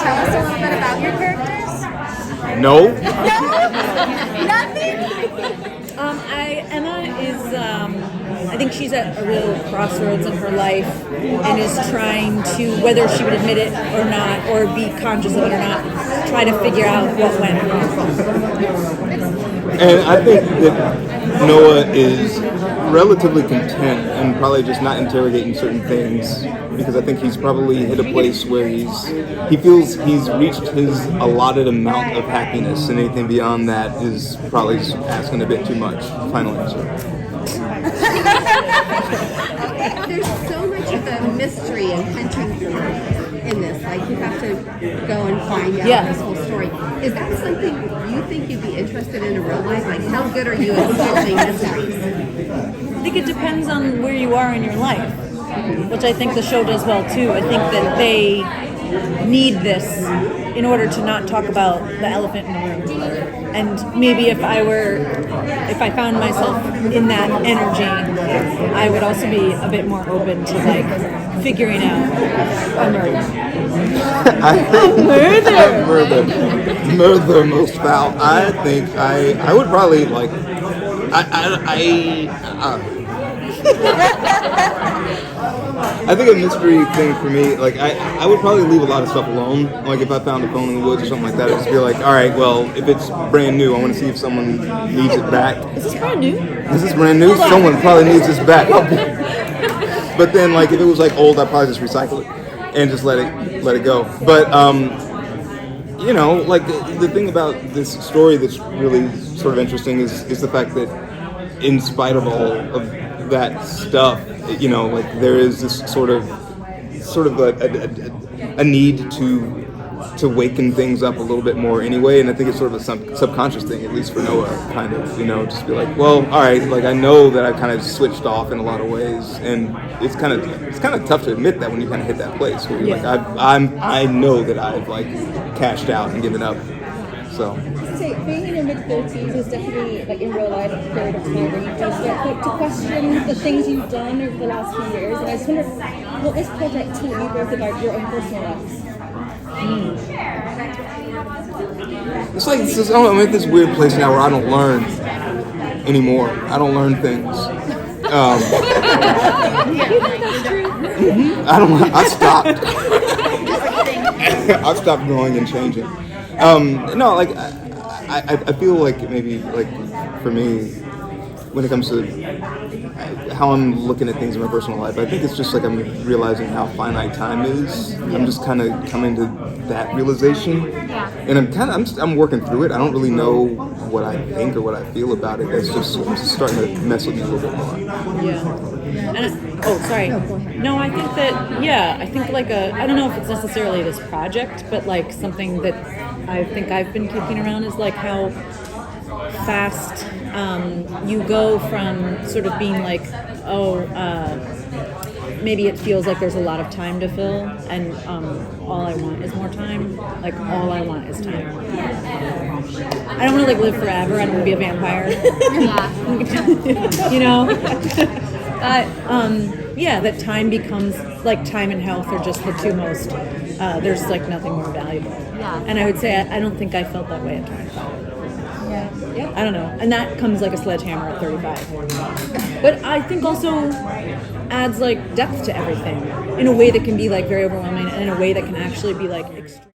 tell us a little bit about your characters? No. Nothing? Emma is, I think she's at a real crossroads in her life and is trying to, whether she would admit it or not, or be conscious of it or not, try to figure out what went wrong. And I think that Noah is relatively content and probably just not interrogating certain things, because I think he's probably hit a place where he feels he's reached his allotted amount of happiness, and anything beyond that is probably asking a bit too much. Final answer. There's so much of a mystery and hunting in this. Like, you have to go and find out this whole story. Is that something you think you'd be interested in real life? Like, how good are you at solving mysteries? I think it depends on where you are in your life, which I think the show does well too. I think that they need this in order to not talk about the elephant in the room. And maybe if I found myself in that energy, I would also be a bit more open to like figuring out a murder. Murder most foul. I think I would probably like I think a mystery thing for me, like I would probably leave a lot of stuff alone. Like if I found a phone in the woods or something like that, I'd just be like, all right, well, if it's brand new, I want to see if someone needs it back. Is this brand new? Is this brand new? Someone probably needs this back. But then, like if it was like old, I'd probably just recycle it and just let it go. But you know, like the thing about this story that's really sort of interesting is the fact that in spite of all of that stuff, you know, like there is this sort of a need to waken things up a little bit more anyway, and I think it's sort of a subconscious thing, at least for Noah, kind of, you know, just be like, well, all right, like I know that I've kind of switched off in a lot of ways, and it's kind of tough to admit that when you kind of hit that place where you're like, I know that I've like cashed out and given up, so. So being in your mid-30s is definitely, like in real life, a period of time where you do start to question the things you've done over the last few years. And I just wonder what this project taught you both about your own personal lives. It's like I'm at this weird place now where I don't learn anymore. I don't learn things. I stopped. I've stopped growing and changing. No, like I feel like maybe like for me, when it comes to how I'm looking at things in my personal life, I think it's just like I'm realizing how finite time is. I'm just kind of coming to that realization, and I'm working through it. I don't really know what I think or what I feel about it. It's just starting to mess with me a little bit more. Yeah. And No, I think that I think like I don't know if it's necessarily this project, but like something that I think I've been kicking around is like how fast you go from sort of being like, maybe it feels like there's a lot of time to fill, and all I want is more time. Like all I want is time. I don't want to like live forever. I don't want to be a vampire. You know. That time becomes like time and health are just the two most. There's like nothing more valuable. Yeah. And I would say I don't think I felt that way at 25. Yeah. I don't know. And that comes like a sledgehammer at 35. But I think also adds like depth to everything in a way that can be like very overwhelming and in a way that can actually be like extreme.